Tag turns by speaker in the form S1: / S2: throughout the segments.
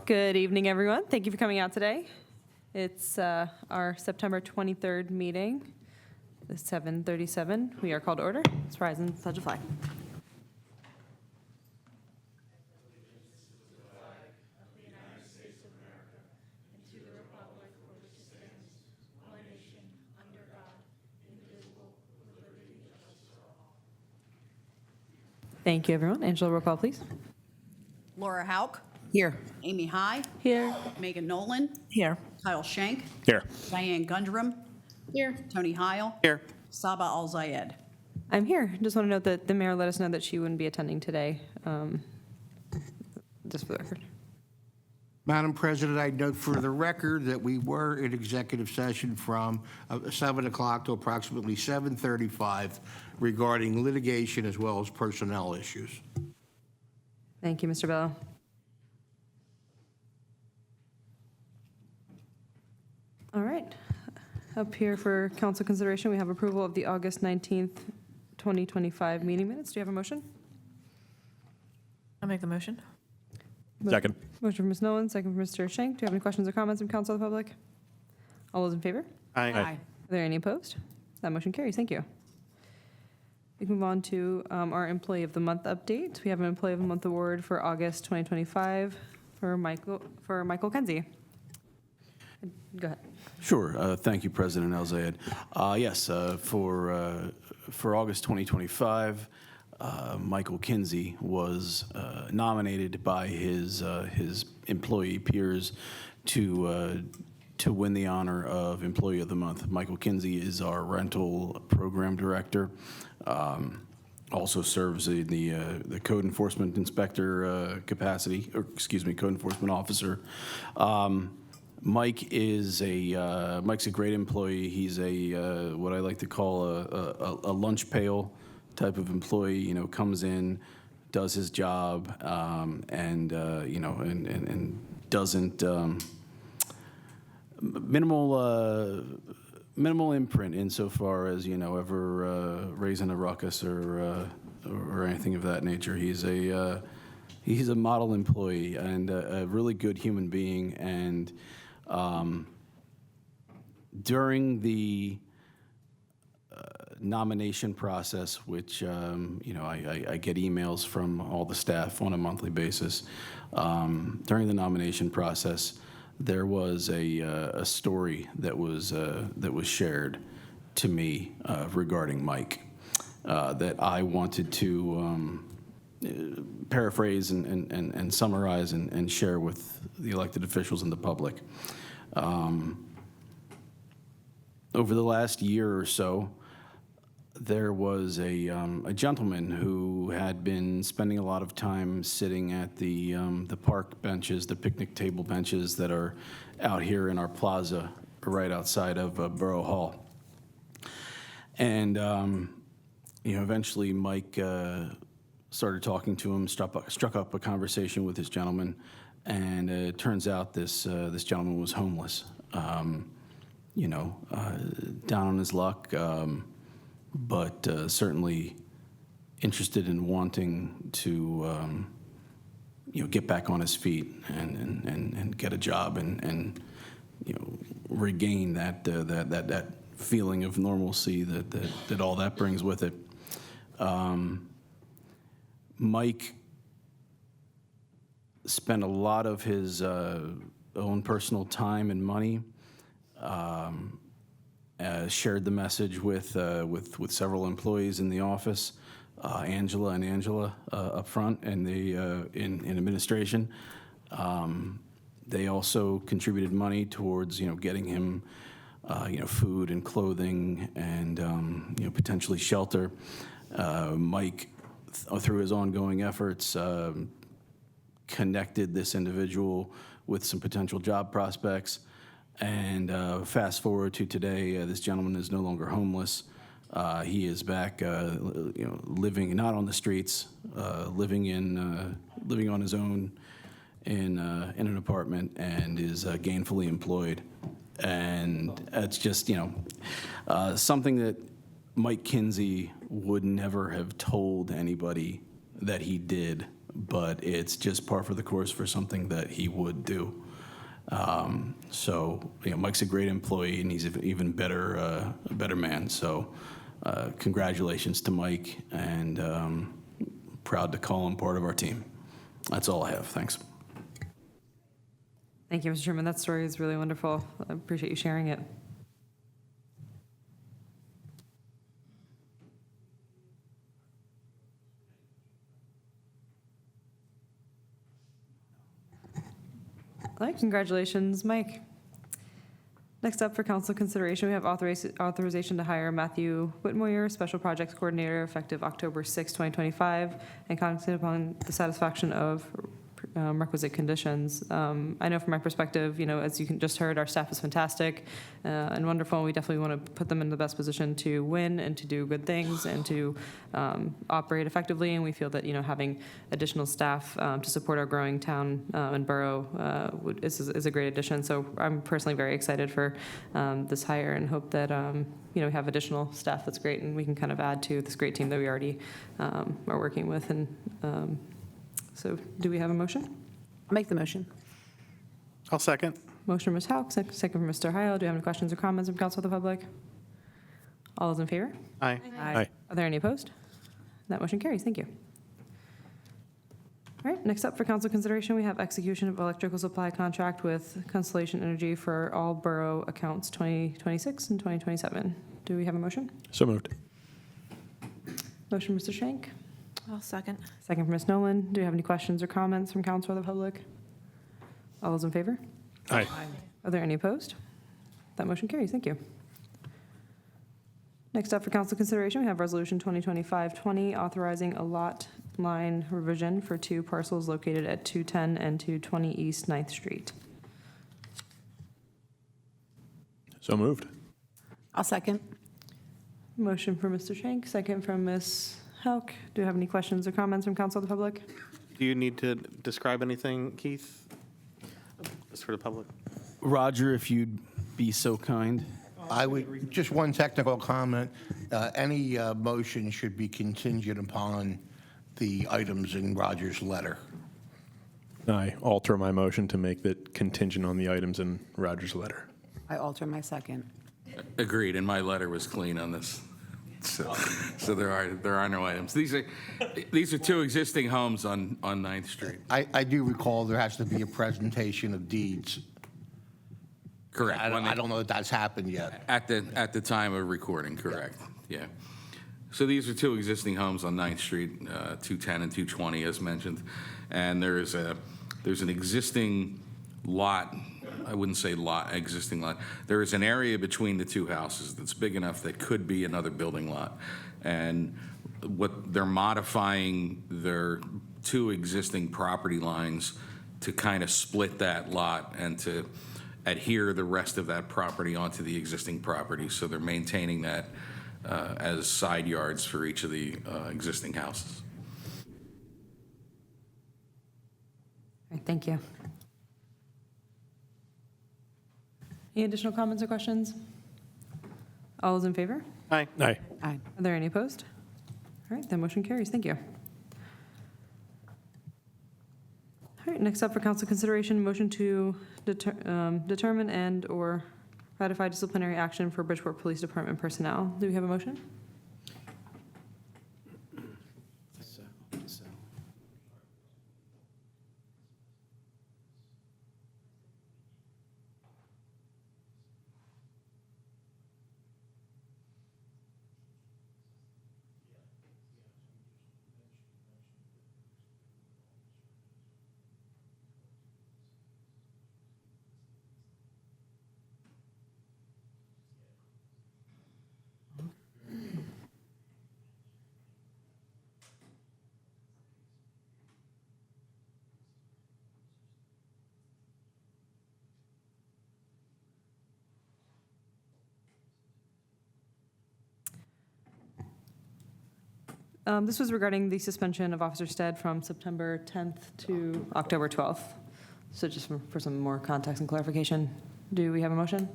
S1: Good evening, everyone. Thank you for coming out today. It's our September 23rd meeting. It's 7:37. We are called to order. Let's rise and pledge a flag. Thank you, everyone. Angela, roll call, please.
S2: Laura Hauk,
S3: Here.
S2: Amy High,
S1: Here.
S2: Megan Nolan,
S3: Here.
S2: Kyle Schenk,
S4: Here.
S2: Diane Gundram,
S3: Here.
S2: Tony Heil,
S4: Here.
S2: Saba Al-Zayed.
S1: I'm here. Just want to note that the mayor let us know that she wouldn't be attending today, just for the record.
S5: Madam President, I note for the record that we were in executive session from 7 o'clock to approximately 7:35 regarding litigation as well as personnel issues.
S1: Thank you, Mr. Bello. All right. Up here for council consideration, we have approval of the August 19th, 2025 meeting minutes. Do you have a motion?
S3: I'll make the motion.
S4: Second.
S1: Motion from Ms. Nolan, second from Mr. Schenk. Do you have any questions or comments from council or the public? All those in favor?
S4: Aye.
S1: Are there any opposed? That motion carries. Thank you. We can move on to our Employee of the Month update. We have an Employee of the Month award for August 2025 for Michael Kenzie. Go ahead.
S6: Sure. Thank you, President Al-Zayed. Yes, for August 2025, Michael Kinsey was nominated by his employee peers to win the honor of Employee of the Month. Michael Kinsey is our rental program director. Also serves in the code enforcement inspector capacity, or excuse me, code enforcement officer. Mike's a great employee. He's what I like to call a lunch pail type of employee. You know, comes in, does his job, and doesn't minimal imprint insofar as ever raising a ruckus or anything of that nature. He's a model employee and a really good human being. And during the nomination process, which I get emails from all the staff on a monthly basis. During the nomination process, there was a story that was shared to me regarding Mike that I wanted to paraphrase and summarize and share with the elected officials and the public. Over the last year or so, there was a gentleman who had been spending a lot of time sitting at the park benches, the picnic table benches that are out here in our plaza right outside of Borough Hall. And eventually Mike started talking to him, struck up a conversation with this gentleman, and it turns out this gentleman was homeless. Down on his luck. But certainly interested in wanting to, get back on his feet and get a job and regain that feeling of normalcy that all that brings with it. Mike spent a lot of his own personal time and money. Shared the message with several employees in the office, Angela up front, and in administration. They also contributed money towards getting him food and clothing and potentially shelter. Mike, through his ongoing efforts, connected this individual with some potential job prospects. And fast forward to today, this gentleman is no longer homeless. He is back, living not on the streets, living on his own in an apartment, and is gainfully employed. And it's just something that Mike Kinsey would never have told anybody that he did but it's just par for the course for something that he would do. So, Mike's a great employee, and he's an even better, a better man. So, congratulations to Mike, and proud to call him part of our team. That's all I have. Thanks.
S1: Thank you, Mr. Chairman. That story is really wonderful. I appreciate you sharing it. All right, congratulations, Mike. Next up for council consideration, we have authorization to hire Matthew Whitmoyer, Special Projects Coordinator, effective October 6, 2025, and contingent upon the satisfaction of requisite conditions. I know from my perspective, as you just heard, our staff is fantastic and wonderful. We definitely want to put them in the best position to win and to do good things and to operate effectively. And we feel that, having additional staff to support our growing town and borough is a great addition. So I'm personally very excited for this hire and hope that, we have additional staff that's great and we can kind of add to this great team that we already are working with. And so do we have a motion?
S3: I'll make the motion.
S4: I'll second.
S1: Motion from Ms. Hauk, second from Mr. Heil. Do you have any questions or comments from council or the public? All those in favor?
S4: Aye.
S3: Aye.
S1: Are there any opposed? That motion carries. Thank you. All right, next up for council consideration, we have execution of electrical supply contract with Constellation Energy for all borough accounts 2026 and 2027. Do we have a motion?
S4: So moved.
S1: Motion, Mr. Shank.
S3: I'll second.
S1: Second from Ms. Nolan. Do you have any questions or comments from council or the public? All those in favor?
S4: Aye.
S1: Are there any opposed? That motion carries. Thank you. Next up for council consideration, we have Resolution 2025-20 authorizing a lot line revision for 2 parcels located at 210 and 220 East 9th Street.
S4: So moved.
S3: I'll second.
S1: Motion for Mr. Shank, second from Ms. Hauk. Do you have any questions or comments from council or the public?
S4: Do you need to describe anything, Keith? Just for the public?
S6: Roger, if you'd be so kind.
S5: I would, just one technical comment. Any motion should be contingent upon the items in Roger's letter.
S7: I alter my motion to make that contingent on the items in Roger's letter.
S3: I alter my second.
S8: Agreed, and my letter was clean on this. So there are no items. These are 2 existing homes on 9th Street.
S5: I do recall there has to be a presentation of deeds.
S8: Correct.
S5: I don't know if that's happened yet.
S8: At the time of recording, correct. Yeah. So these are 2 existing homes on 9th Street, 210 and 220, as mentioned. And there's an existing lot. I wouldn't say existing lot. There is an area between the 2 houses that's big enough that could be another building lot. And what they're modifying their 2 existing property lines to kind of split that lot and to adhere the rest of that property onto the existing property. So they're maintaining that as side yards for each of the existing houses.
S1: All right, thank you. Any additional comments or questions? All those in favor?
S4: Aye.
S7: Aye.
S3: Aye.
S1: Are there any opposed? All right, that motion carries. Thank you. All right, next up for council consideration, motion to determine and/or ratify disciplinary action for Bridgeport Police Department personnel. Do we have a motion? This was regarding the suspension of Officer Stead from September 10th to October 12th. So just for some more context and clarification, do we have a motion?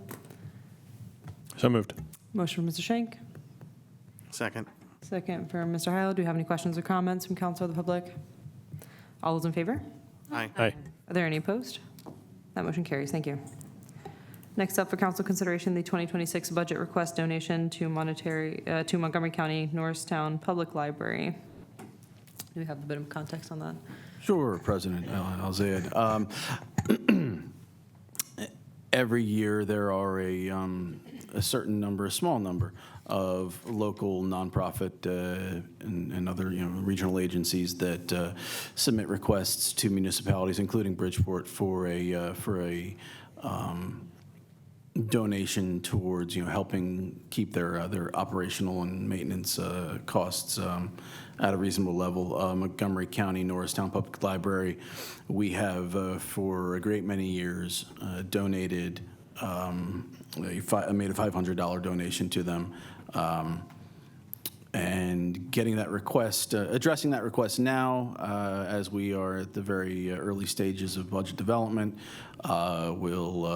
S7: So moved.
S1: Motion from Mr. Shank,
S4: Second.
S1: second from Mr. Heil. Do you have any questions or comments from council or the public? All those in favor?
S4: Aye.
S7: Aye.
S1: Are there any opposed? That motion carries. Thank you. Next up for council consideration, the 2026 budget request donation to Montgomery County Norristown Public Library. Do we have a bit of context on that?
S6: Sure, President Al-Zayed. Every year, there are a certain number, a small number, of local nonprofit and other regional agencies that submit requests to municipalities, including Bridgeport, for a donation towards helping keep their operational and maintenance costs at a reasonable level. Montgomery County Norristown Public Library, we have for a great many years donated made a $500 donation to them. And getting that request, addressing that request now, as we are at the very early stages of budget development, will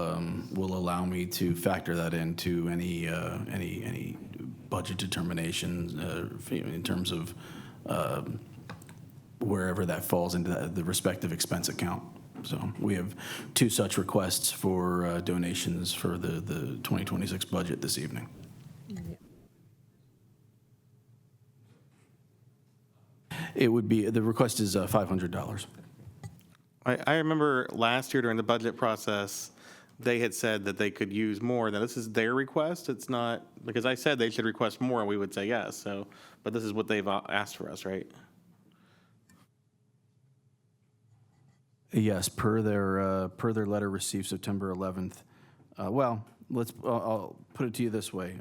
S6: allow me to factor that into any budget determination in terms of wherever that falls into the respective expense account. So we have 2 such requests for donations for the 2026 budget this evening. It would be, the request is $500.
S4: I remember last year during the budget process, they had said that they could use more. Now, this is their request. It's not, because I said they should request more, and we would say yes. So, but this is what they've asked for us, right?
S6: Yes, per their letter received September 11th. Well, I'll put it to you this way.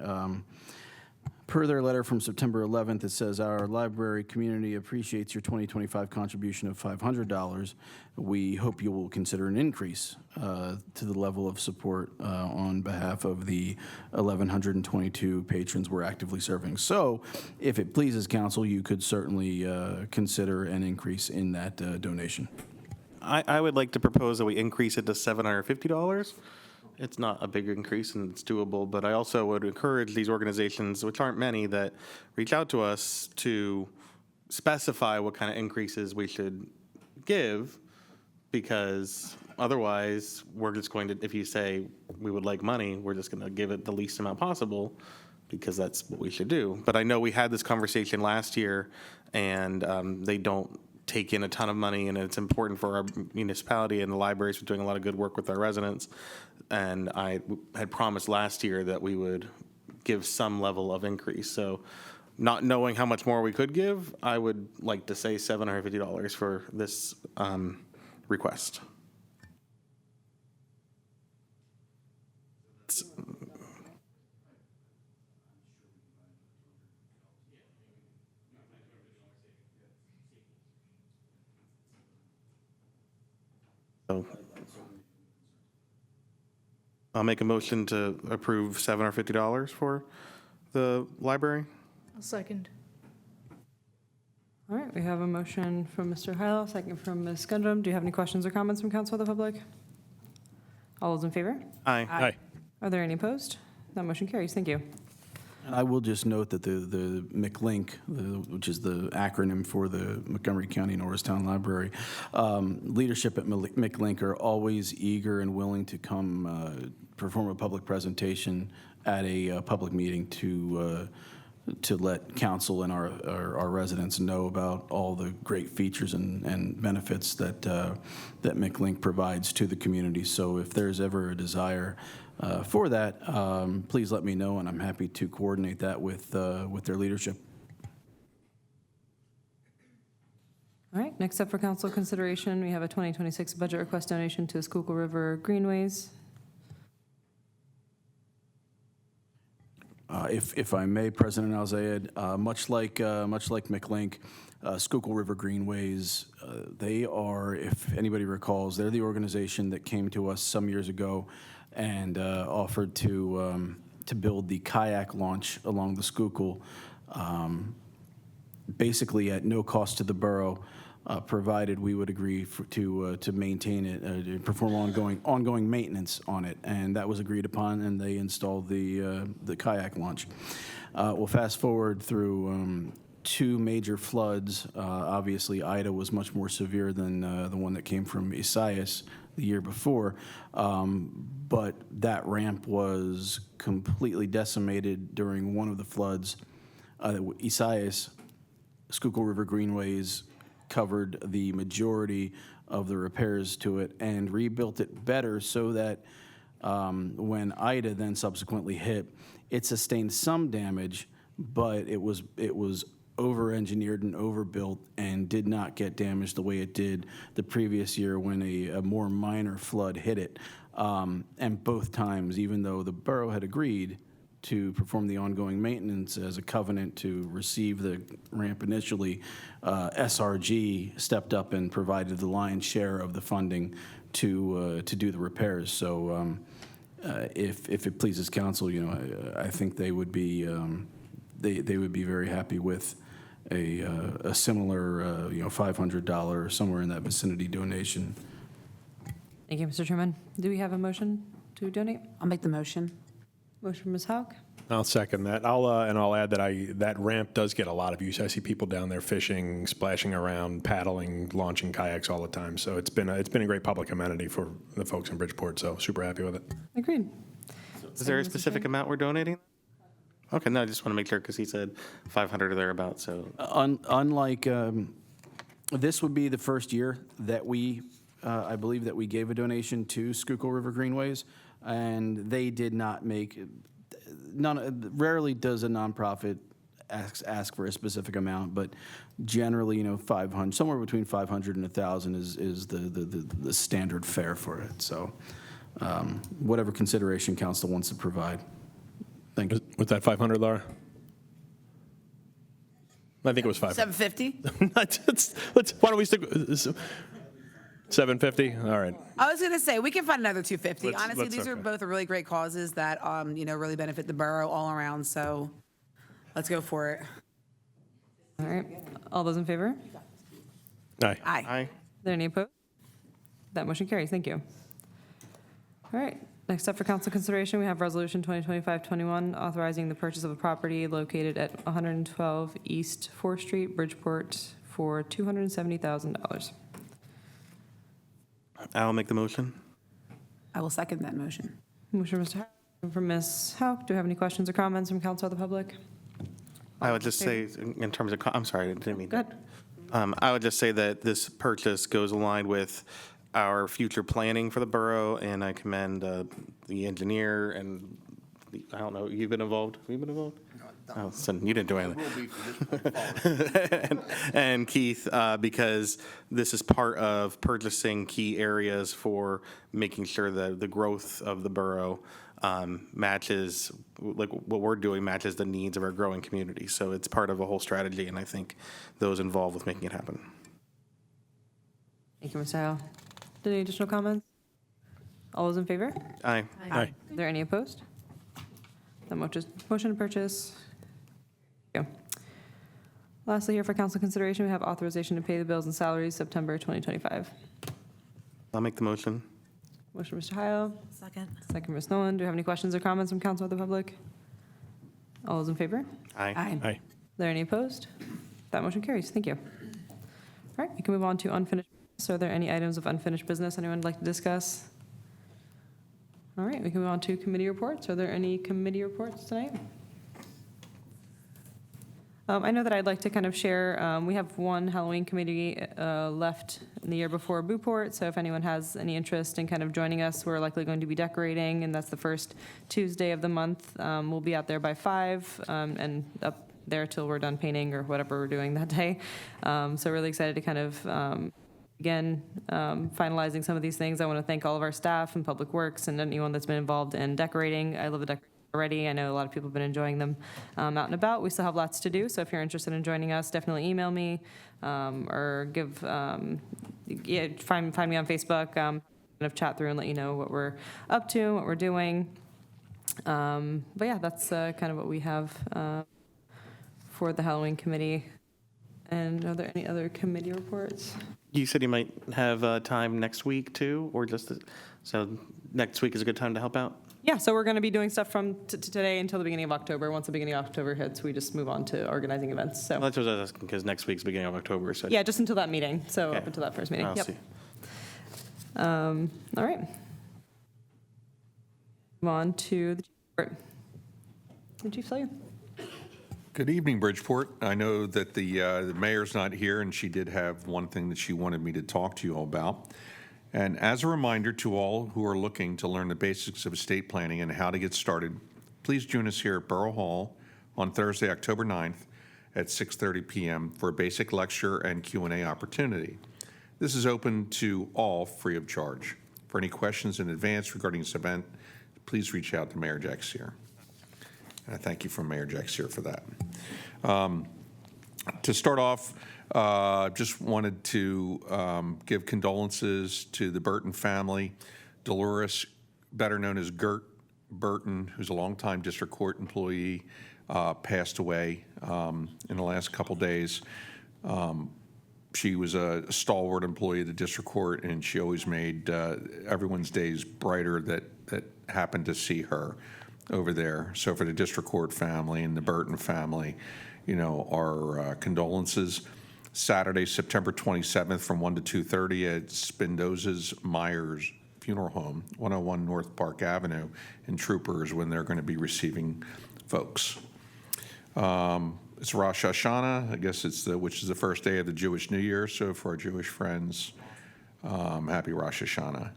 S6: Per their letter from September 11th, it says, our library community appreciates your 2025 contribution of $500. We hope you will consider an increase to the level of support on behalf of the 1,122 patrons we're actively serving. So if it pleases council, you could certainly consider an increase in that donation.
S4: I would like to propose that we increase it to $750. It's not a big increase and it's doable, but I also would encourage these organizations, which aren't many, that reach out to us to specify what kind of increases we should give, because otherwise we're just going to, if you say we would like money, we're just going to give it the least amount possible because that's what we should do. But I know we had this conversation last year and they don't take in a ton of money, and it's important for our municipality, and the libraries are doing a lot of good work with our residents. And I had promised last year that we would give some level of increase. So not knowing how much more we could give, I would like to say $750 for this request. So I'll make a motion to approve $750 for the library.
S9: I'll second.
S1: All right, we have a motion from Mr. Heil, second from Ms. Gundrum. Do you have any questions or comments from council or the public? All those in favor?
S4: Aye.
S7: Aye.
S1: Are there any opposed? That motion carries. Thank you.
S6: And I will just note that the McLink, which is the acronym for the Montgomery County Norristown Library, leadership at McLink are always eager and willing to come perform a public presentation at a public meeting to let council and our residents know about all the great features and benefits that that McLink provides to the community. So if there's ever a desire for that, please let me know, and I'm happy to coordinate that with their leadership.
S1: All right, next up for council consideration, we have a 2026 budget request donation to Schuylkill River Greenways.
S6: If I may, President Al-Zayed, much like McLink, Schuylkill River Greenways, they are, if anybody recalls, they're the organization that came to us some years ago and offered to build the kayak launch along the Schuylkill, basically at no cost to the borough, provided we would agree to maintain it, perform ongoing maintenance on it, and that was agreed upon, and they installed the kayak launch. We'll fast forward through two major floods. Obviously, Ida was much more severe than the one that came from Isaias the year before, but that ramp was completely decimated during one of the floods. Isaias, Schuylkill River Greenways covered the majority of the repairs to it and rebuilt it better so that when Ida then subsequently hit, it sustained some damage, but it was over-engineered and overbuilt and did not get damaged the way it did the previous year when a more minor flood hit it. And both times, even though the borough had agreed to perform the ongoing maintenance as a covenant to receive the ramp initially, SRG stepped up and provided the lion's share of the funding to do the repairs. So if it pleases council, I think they would be they would be very happy with a similar $500 somewhere in that vicinity donation.
S1: Thank you, Mr. Chairman. Do we have a motion to donate?
S3: I'll make the motion.
S1: Motion from Ms. Hauk.
S7: I'll second that. I'll add that that ramp does get a lot of use. I see people down there fishing, splashing around, paddling, launching kayaks all the time. So it's been a great public amenity for the folks in Bridgeport. So super happy with it.
S1: Agreed.
S4: Is there a specific amount we're donating? Okay, no, I just want to make sure because he said 500 or thereabouts. So
S6: Unlike, this would be the first year that I believe that we gave a donation to Schuylkill River Greenways, and they did not make, rarely does a nonprofit ask for a specific amount, but generally, 500, somewhere between 500 and 1,000 is the standard fare for it. So whatever consideration council wants to provide. Thank you.
S7: Was that 500, Laura? I think it was 500.
S3: 750?
S7: Why don't we stick with 750? All right.
S3: I was going to say, we can find another 250. Honestly,
S7: let's-
S3: these are
S7: okay.
S3: both really great causes that, really benefit the borough all around, so let's go for it.
S1: All right. All those in favor?
S7: Aye.
S3: Aye.
S4: aye.
S1: Are there any opposed? That motion carries. Thank you. All right. Next up for council consideration, we have Resolution 2025-21, authorizing the purchase of a property located at 112 East 4th Street, Bridgeport, for $270,000.
S4: I'll make the motion.
S3: I will second that motion.
S1: Motion, Mr. Hauk, from Ms. Hauk. Do we have any questions or comments from council or the public?
S4: I would just say, in terms of, I'm sorry, I didn't mean
S1: Go
S4: to.
S1: ahead.
S4: I would just say that this purchase goes aligned with our future planning for the borough, and I commend the engineer and, I don't know, you've been involved? Have you been involved? Oh, so you didn't do anything. And Keith, because this is part of purchasing key areas for making sure that the growth of the borough matches, like what we're doing matches the needs of our growing community. So it's part of a whole strategy, and I think those involved with making it happen.
S1: Thank you, Mr. Howell. Any additional comments? All those in favor?
S4: Aye.
S7: Aye.
S1: Are there any opposed? The motion to purchase. Thank you. Lastly, here for council consideration, we have authorization to pay the bills and salaries September 2025.
S4: I'll make the motion.
S1: Motion, Mr. Hyle.
S3: Second.
S1: Second, Ms. Nolan. Do we have any questions or comments from council or the public? All those in favor?
S4: Aye.
S3: Aye.
S7: Aye.
S1: Are there any opposed? That motion carries. Thank you. All right, we can move on to unfinished business. Are there any items of unfinished business anyone would like to discuss? All right, we can move on to committee reports. Are there any committee reports tonight? I know that I'd like to kind of share, we have one Halloween committee left in the year before Bridgeport, so if anyone has any interest in kind of joining us, we're likely going to be decorating, and that's the first Tuesday of the month. We'll be out there by 5 and up there till we're done painting or whatever we're doing that day. So really excited to kind of begin finalizing some of these things. I want to thank all of our staff and Public Works and anyone that's been involved in decorating. I love the decorating already. I know a lot of people have been enjoying them out and about. We still have lots to do, so if you're interested in joining us, definitely email me or give, find me on Facebook, kind of chat through and let you know what we're up to, what we're doing. But yeah, that's kind of what we have for the Halloween committee. And are there any other committee reports?
S4: You said you might have time next week too, or just, so next week is a good time to help out?
S1: Yeah, so we're going to be doing stuff from today until the beginning of October. Once the beginning of October hits, we just move on to organizing events. So,
S4: That's what I was asking, because next week's beginning of October, so.
S1: yeah, just until that meeting. So
S4: Okay.
S1: up until that first meeting.
S4: I'll
S1: Yep.
S4: see.
S1: All right. Move on to the chief report. The chief, tell you.
S9: Good evening, Bridgeport. I know that the mayor's not here, and she did have one thing that she wanted me to talk to you all about. And as a reminder to all who are looking to learn the basics of estate planning and how to get started, please join us here at Borough Hall on Thursday, October 9th at 6:30 p.m. for a basic lecture and Q&A opportunity. This is open to all free of charge. For any questions in advance regarding this event, please reach out to Mayor Jaxier. And I thank you from Mayor Jaxier for that. To start off, just wanted to give condolences to the Burton family. Dolores, better known as Gert Burton, who's a longtime district court employee, passed away in the last couple days. She was a stalwart employee of the district court, and she always made everyone's days brighter that happened to see her over there. So for the district court family and the Burton family, our condolences. Saturday, September 27th from 1 to 2:30 at Spindoza's Myers Funeral Home, 101 North Park Avenue in Troopers, when they're going to be receiving folks. It's Rosh Hashanah, I guess which is the first day of the Jewish New Year. So for our Jewish friends, happy Rosh Hashanah.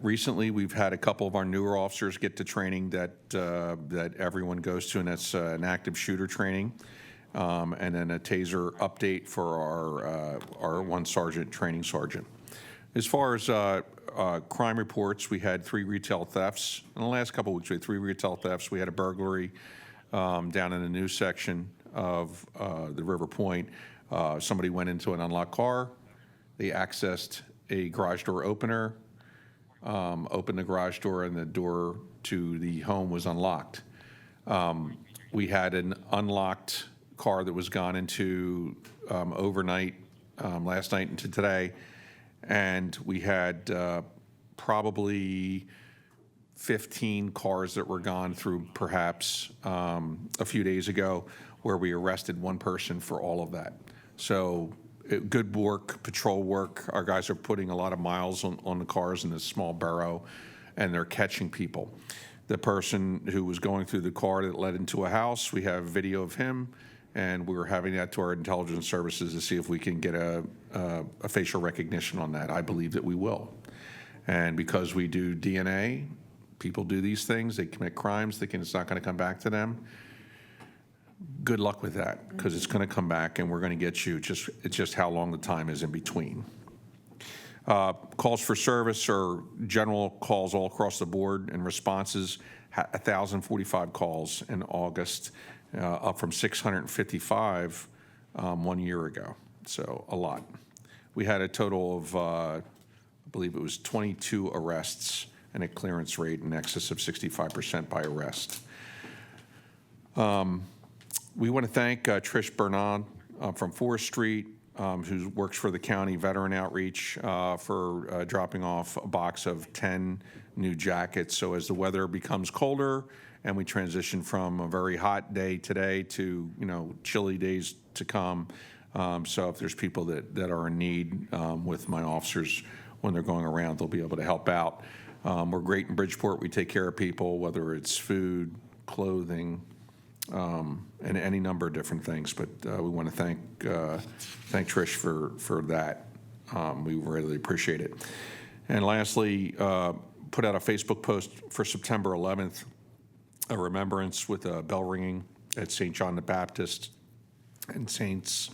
S9: Recently, we've had a couple of our newer officers get to training that everyone goes to, and that's an active shooter training, and then a taser update for our one sergeant, training sergeant. As far as crime reports, we had 3 retail thefts. In the last couple of weeks, we had 3 retail thefts. We had a burglary down in the new section of the River Point. Somebody went into an unlocked car. They accessed a garage door opener, opened the garage door, and the door to the home was unlocked. We had an unlocked car that was gone into overnight, last night into today, and we had probably 15 cars that were gone through perhaps a few days ago, where we arrested one person for all of that. So good work, patrol work. Our guys are putting a lot of miles on the cars in this small borough, and they're catching people. The person who was going through the car that led into a house, we have video of him, and we're having that to our intelligence services to see if we can get a facial recognition on that. I believe that we will. And because we do DNA, people do these things, they commit crimes, thinking it's not going to come back to them. Good luck with that, because it's going to come back, and we're going to get you. It's just how long the time is in between. Calls for service are general calls all across the board, and responses, 1,045 calls in August, up from 655 1 year ago, so a lot. We had a total of, I believe it was 22 arrests and a clearance rate in excess of 65% by arrest. We want to thank Trish Bernard from Forest Street, who works for the county veteran outreach, for dropping off a box of 10 new jackets. So as the weather becomes colder and we transition from a very hot day today to chilly days to come, so if there's people that are in need with my officers when they're going around, they'll be able to help out. We're great in Bridgeport. We take care of people, whether it's food, clothing, and any number of different things. But we want to thank Trish for that. We really appreciate it. And lastly, put out a Facebook post for September 11th, a remembrance with a bell ringing at St. John the Baptist and St.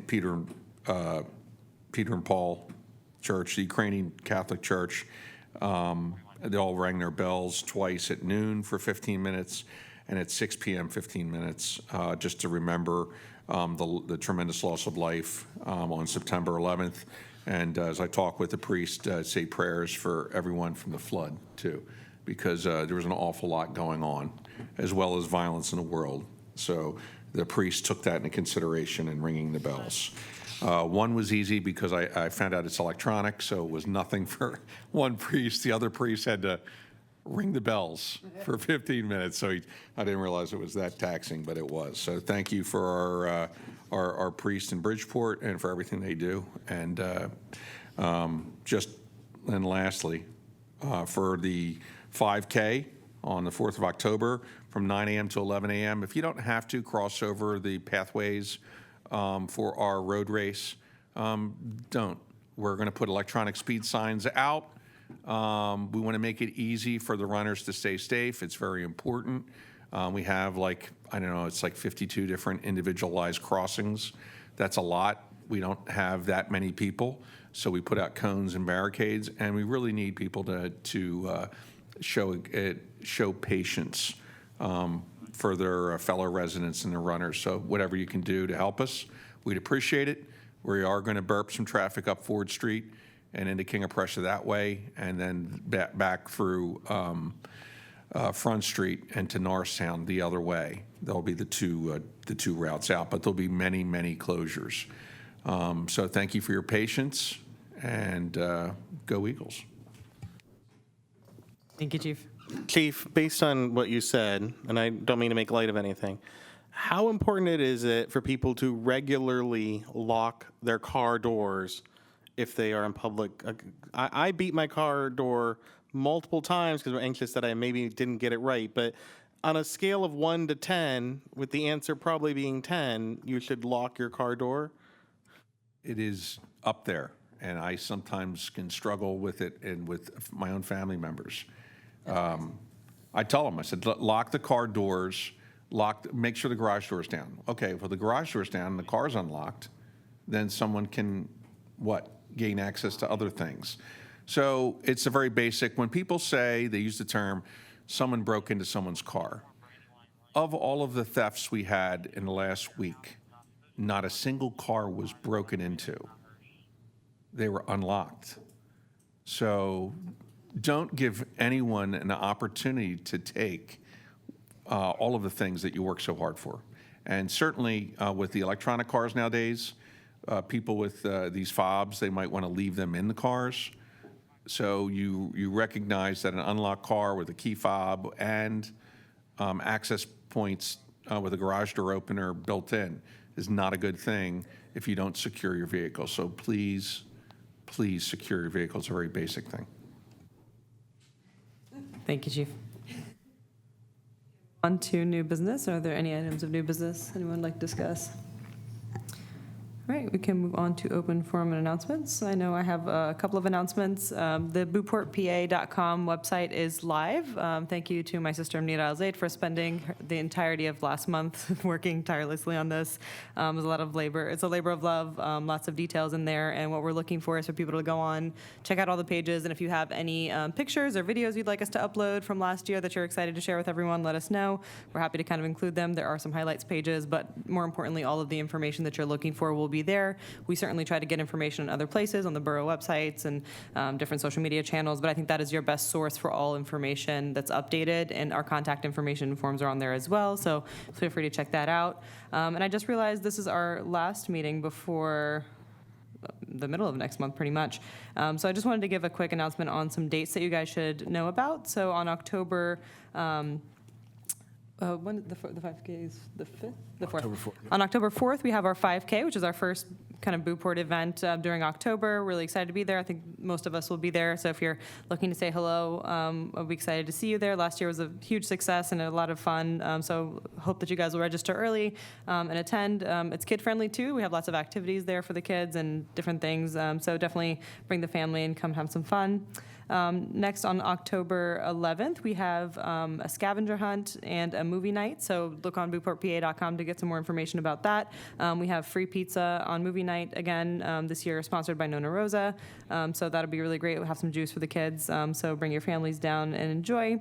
S9: Peter and Paul Church, the Ukrainian Catholic Church. They all rang their bells twice at noon for 15 minutes and at 6 p.m. 15 minutes, just to remember the tremendous loss of life on September 11th. And as I talk with the priest, say prayers for everyone from the flood, too, because there was an awful lot going on, as well as violence in the world. So the priest took that into consideration in ringing the bells. One was easy because I found out it's electronic, so it was nothing for one priest. The other priest had to ring the bells for 15 minutes, so I didn't realize it was that taxing, but it was. So thank you for our priests in Bridgeport and for everything they do. And and lastly, for the 5K on the 4th of October from 9 a.m. to 11 a.m., if you don't have to cross over the pathways for our road race, don't. We're going to put electronic speed signs out. We want to make it easy for the runners to stay safe. It's very important. We have it's like 52 different individualized crossings. That's a lot. We don't have that many people, so we put out cones and barricades, and we really need people to show patience for their fellow residents and their runners. So whatever you can do to help us, we'd appreciate it. We are going to burp some traffic up Ford Street and into King of Prussia that way, and then back through Front Street and to Norristown the other way. There'll be the two routes out, but there'll be many, many closures. So thank you for your patience, and go Eagles.
S1: Thank you, Chief.
S4: Chief, based on what you said, and I don't mean to make light of anything, how important is it for people to regularly lock their car doors if they are in public? I beat my car door multiple times because I'm anxious that I maybe didn't get it right. But on a scale of 1 to 10, with the answer probably being 10, you should lock your car door?
S9: It is up there, and I sometimes can struggle with it and with my own family members. I tell them, I said, lock the car doors, make sure the garage door's down. Okay, well, the garage door's down and the car's unlocked, then someone can, gain access to other things. So it's a very basic, when people say, they use the term, someone broke into someone's car. Of all of the thefts we had in the last week, not a single car was broken into. They were unlocked. So don't give anyone an opportunity to take all of the things that you work so hard for. And certainly with the electronic cars nowadays, people with these fobs, they might want to leave them in the cars. So you recognize that an unlocked car with a key fob and access points with a garage door opener built in is not a good thing if you don't secure your vehicle. So please, please secure your vehicle. It's a very basic thing.
S1: Thank you, Chief. On to new business. Are there any items of new business anyone would like to discuss? All right, we can move on to open forum and announcements. I know I have a couple of announcements. The BridgeportPA.com website is live. Thank you to my sister Amnita Al-Zaid for spending the entirety of last month working tirelessly on this. It was a lot of labor. It's a labor of love, lots of details in there, and what we're looking for is for people to go on, check out all the pages, and if you have any pictures or videos you'd like us to upload from last year that you're excited to share with everyone, let us know. We're happy to kind of include them. There are some highlights pages, but more importantly, all of the information that you're looking for will be there. We certainly try to get information in other places, on the borough websites and different social media channels, but I think that is your best source for all information that's updated, and our contact information forms are on there as well, so feel free to check that out. And I just realized this is our last meeting before the middle of next month, pretty much. So I just wanted to give a quick announcement on some dates that you guys should know about. So on October, when the 5K is the 5th? The 4th.
S6: October 4th.
S1: On October 4th, we have our 5K, which is our first kind of Bridgeport event during October. Really excited to be there. I think most of us will be there. So if you're looking to say hello, I'll be excited to see you there. Last year was a huge success and a lot of fun. So hope that you guys will register early and attend. It's kid-friendly too. We have lots of activities there for the kids and different things. So definitely bring the family and come have some fun. Next, on October 11th, we have a scavenger hunt and a movie night. So look on BridgeportPA.com to get some more information about that. We have free pizza on movie night again this year, sponsored by Nona Rosa. So that'll be really great. We'll have some juice for the kids. So bring your families down and enjoy.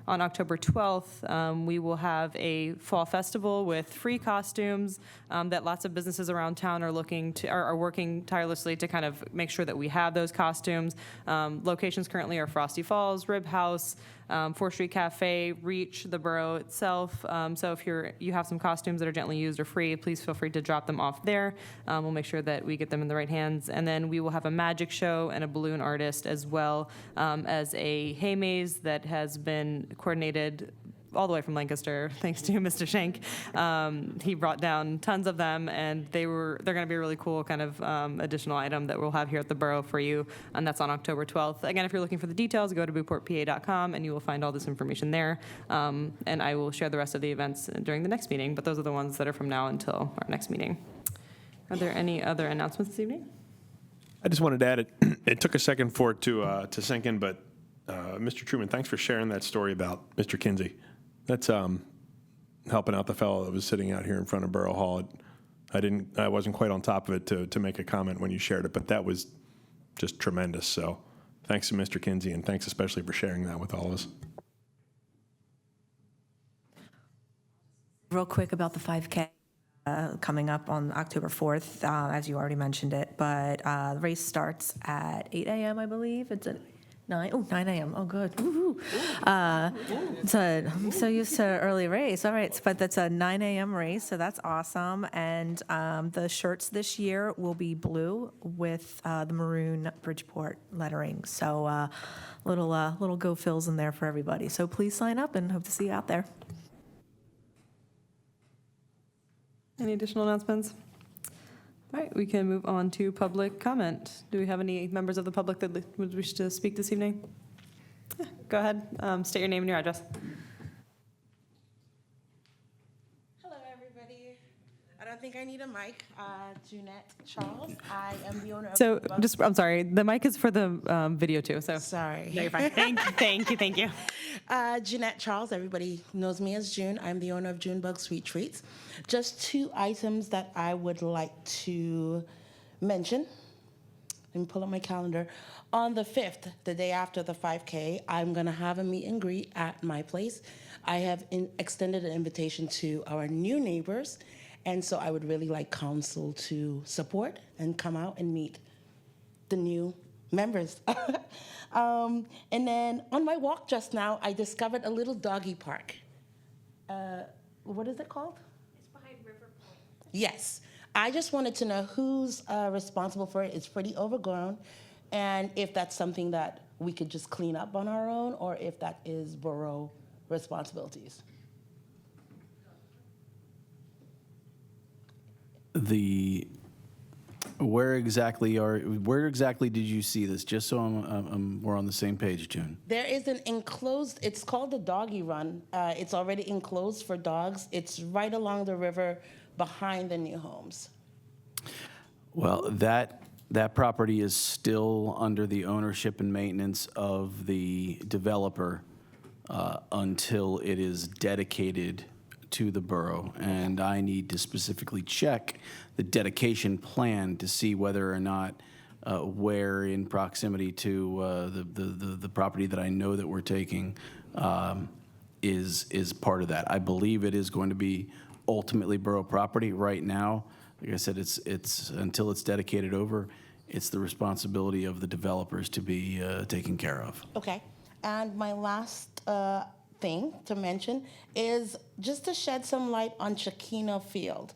S1: On October 12th, we will have a fall festival with free costumes that lots of businesses around town are working tirelessly to kind of make sure that we have those costumes. Locations currently are Frosty Falls, Rib House, 4th Street Cafe, Reach, the Borough itself. So if you have some costumes that are gently used or free, please feel free to drop them off there. We'll make sure that we get them in the right hands. And then we will have a magic show and a balloon artist, as well as a hay maze that has been coordinated all the way from Lancaster, thanks to Mr. Shank. He brought down tons of them, and they're going to be a really cool kind of additional item that we'll have here at the Borough for you, and that's on October 12th. Again, if you're looking for the details, go to BridgeportPA.com, and you will find all this information there. And I will share the rest of the events during the next meeting, but those are the ones that are from now until our next meeting. Are there any other announcements this evening?
S7: I just wanted to add it took a second for it to sink in, but Mr. Truman, thanks for sharing that story about Mr. Kinsey. That's helping out the fellow that was sitting out here in front of Borough Hall. I wasn't quite on top of it to make a comment when you shared it, but that was just tremendous. So thanks to Mr. Kinsey, and thanks especially for sharing that with all of us.
S10: Real quick about the 5K coming up on October 4th, as you already mentioned it, but the race starts at 8 a.m., I believe. It's at 9 a.m. Oh, good. Woo-hoo. I'm so used to early race. All right, but that's a 9 a.m. race, so that's awesome. And the shirts this year will be blue with the maroon Bridgeport lettering. So little go fills in there for everybody. So please sign up, and hope to see you out there.
S1: Any additional announcements? All right, we can move on to public comment. Do we have any members of the public that would wish to speak this evening? Yeah, go ahead. State your name and your address.
S11: Hello, everybody. I don't think I need a mic. Jeanette Charles. I am the owner of.
S1: So, I'm sorry. The mic is for the video too. So.
S11: Sorry.
S1: No, you're fine. Thank you.
S11: Jeanette Charles. Everybody knows me as June. I'm the owner of Junebug Sweet Treats. Just 2 items that I would like to mention. Let me pull up my calendar. On the 5th, the day after the 5K, I'm going to have a meet and greet at my place. I have extended an invitation to our new neighbors, and so I would really like council to support and come out and meet the new members. And then on my walk just now, I discovered a little doggy park. What is it called? Yes. I just wanted to know who's responsible for it. It's pretty overgrown. And if that's something that we could just clean up on our own, or if that is borough responsibilities.
S6: Where exactly did you see this? Just so we're on the same page, June.
S11: There is an enclosed, it's called the Doggy Run. It's already enclosed for dogs. It's right along the river behind the new homes.
S6: Well, that property is still under the ownership and maintenance of the developer until it is dedicated to the borough. And I need to specifically check the dedication plan to see whether or not where in proximity to the property that I know that we're taking is part of that. I believe it is going to be ultimately borough property. Right now, like I said, it's until it's dedicated over, it's the responsibility of the developers to be taken care of.
S11: Okay. And my last thing to mention is just to shed some light on Chiquino Field.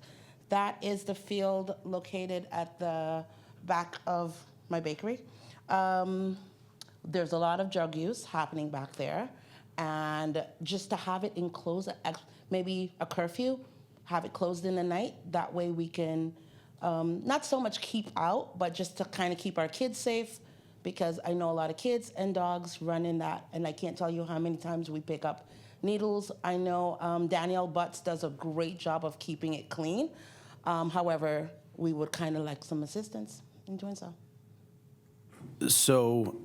S11: That is the field located at the back of my bakery. There's a lot of drug use happening back there. And just to have it enclosed, maybe a curfew, have it closed in the night. That way we can not so much keep out, but just to kind of keep our kids safe, because I know a lot of kids and dogs run in that, and I can't tell you how many times we pick up needles. I know Danielle Butts does a great job of keeping it clean. However, we would kind of like some assistance in doing so.
S6: So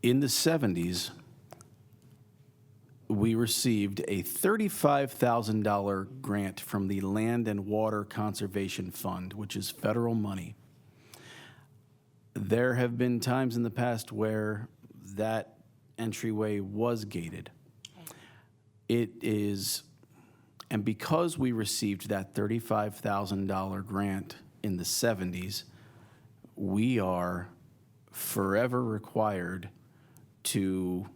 S6: in the 70s, we received a $35,000 grant from the Land and Water Conservation Fund, which is federal money. There have been times in the past where that entryway was gated. It is, and because we received that $35,000 grant in the 70s, we are forever required to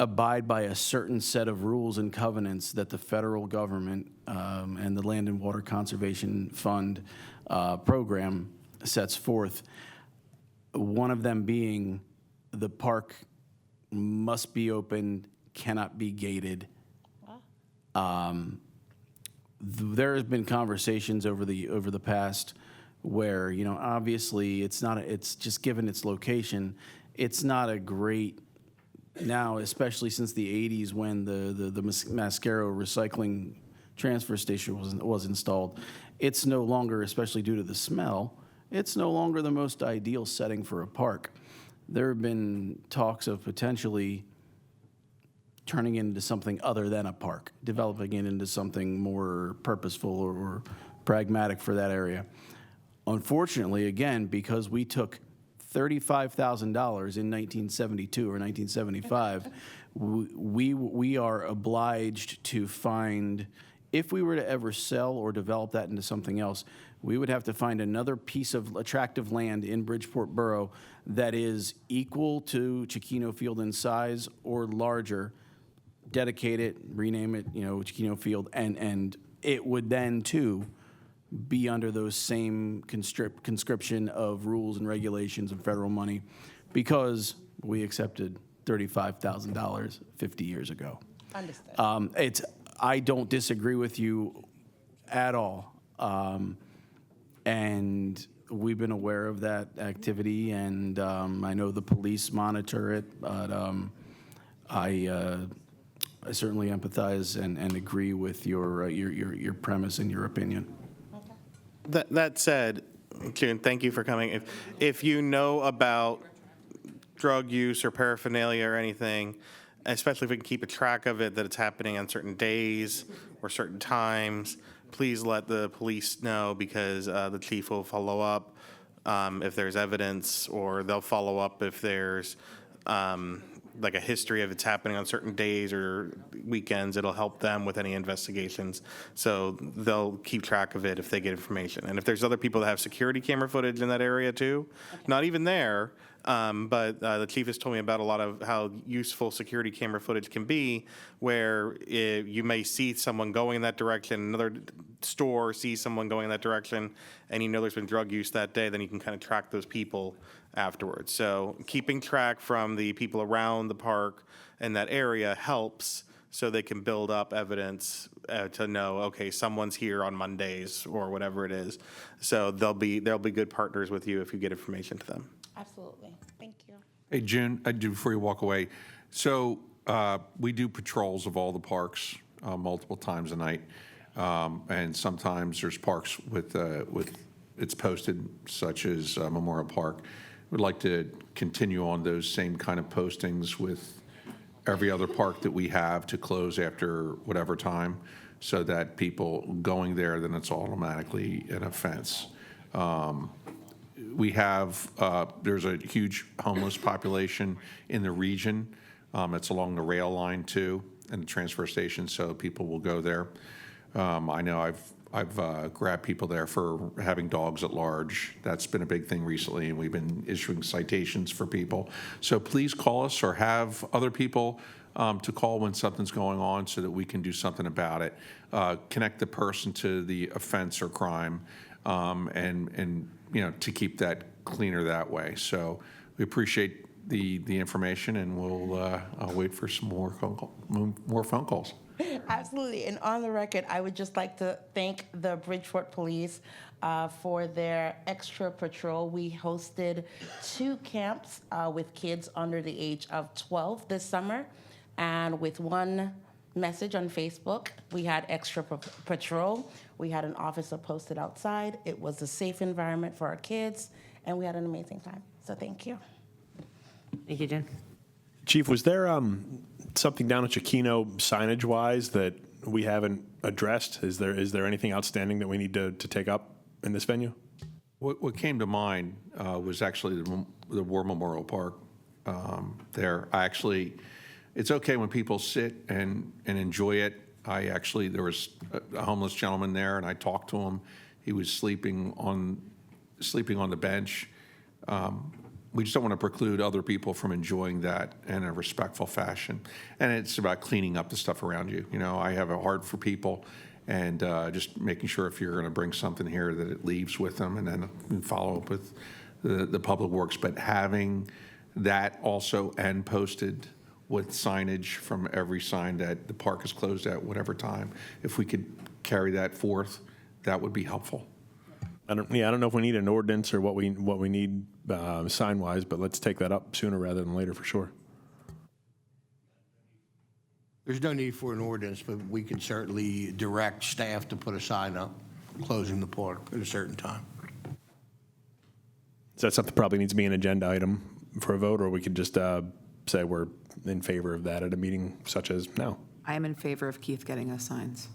S6: abide by a certain set of rules and covenants that the federal government and the Land and Water Conservation Fund program sets forth. One of them being the park must be open, cannot be gated. There has been conversations over the past where, you know, obviously it's just given its location, it's not a great, now, especially since the 80s when the Mascaro recycling transfer station was installed, it's no longer, especially due to the smell, it's no longer the most ideal setting for a park. There have been talks of potentially turning it into something other than a park, developing it into something more purposeful or pragmatic for that area. Unfortunately, again, because we took $35,000 in 1972 or 1975, we are obliged to find, if we were to ever sell or develop that into something else, we would have to find another piece of attractive land in Bridgeport Borough that is equal to Chiquino Field in size or larger, dedicate it, rename it, you know, Chiquino Field, and it would then, too, be under those same conscription of rules and regulations and federal money because we accepted $35,000 50 years ago.
S11: Understood.
S6: I don't disagree with you at all. And we've been aware of that activity, and I know the police monitor it, but I certainly empathize and agree with your premise and your opinion.
S4: That said, June, thank you for coming. If you know about drug use or paraphernalia or anything, especially if we can keep a track of it, that it's happening on certain days or certain times, please let the police know, because the chief will follow up if there's evidence, or they'll follow up if there's like a history of it's happening on certain days or weekends. It'll help them with any investigations. So they'll keep track of it if they get information. And if there's other people that have security camera footage in that area too, not even there, but the chief has told me about a lot of how useful security camera footage can be, where you may see someone going in that direction, another store sees someone going in that direction, and you know there's been drug use that day, then you can kind of track those people afterwards. So keeping track from the people around the park and that area helps, so they can build up evidence to know, okay, someone's here on Mondays or whatever it is. So they'll be good partners with you if you get information to them.
S11: Absolutely. Thank you.
S9: Hey, June, before you walk away, so we do patrols of all the parks multiple times a night, and sometimes there's parks with it's posted, such as Memorial Park. We'd like to continue on those same kind of postings with every other park that we have to close after whatever time, so that people going there, then it's automatically an offense. We have, there's a huge homeless population in the region. It's along the rail line too, and the transfer station, so people will go there. I know I've grabbed people there for having dogs at large. That's been a big thing recently, and we've been issuing citations for people. So please call us, or have other people to call when something's going on, so that we can do something about it. Connect the person to the offense or crime, and you know, to keep that cleaner that way. So we appreciate the information, and I'll wait for some more phone calls.
S11: Absolutely. And on the record, I would just like to thank the Bridgeport Police for their extra patrol. We hosted 2 camps with kids under the age of 12 this summer. And with one message on Facebook, we had extra patrol. We had an officer posted outside. It was a safe environment for our kids, and we had an amazing time. So thank you.
S1: Thank you, Jen.
S7: Chief, was there something down at Chiquino signage-wise that we haven't addressed? Is there anything outstanding that we need to take up in this venue?
S9: What came to mind was actually the War Memorial Park there. It's okay when people sit and enjoy it. There was a homeless gentleman there, and I talked to him. He was sleeping on the bench. we just don't want to preclude other people from enjoying that in a respectful fashion. And it's about cleaning up the stuff around you. You know, I have a heart for people, and just making sure if you're going to bring something here that it leaves with them, and then we follow up with the public works. But having that also and posted with signage from every sign that the park is closed at whatever time, if we could carry that forth, that would be helpful.
S7: I don't know if we need an ordinance or what we need sign-wise, but let's take that up sooner rather than later for sure.
S5: There's no need for an ordinance, but we can certainly direct staff to put a sign up closing the park at a certain time.
S7: Is that something that probably needs to be an agenda item for a vote, or we could just say we're in favor of that at a meeting such as now?
S3: I am in favor of Keith getting us signs.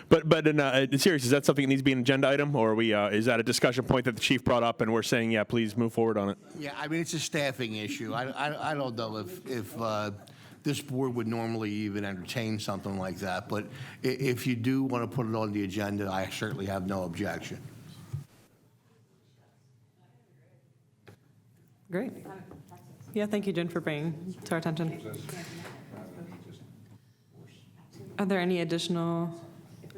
S7: But in serious, is that something that needs to be an agenda item, or are we, is that a discussion point that the chief brought up and we're saying, yeah, please move forward on it?
S5: Yeah, I mean, it's a staffing issue. I don't know if this board would normally even entertain something like that, but if you do want to put it on the agenda, I certainly have no objection.
S1: Great. Yeah, thank you, Jen, for bringing to our attention. Are there any additional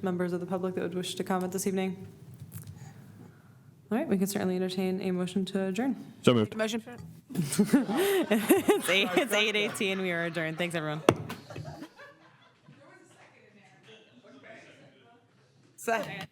S1: members of the public that would wish to comment this evening? All right, we can certainly entertain a motion to adjourn.
S7: So moved.
S3: Motion?
S1: It's 8:18, we are adjourned. Thanks, everyone.
S3: Second.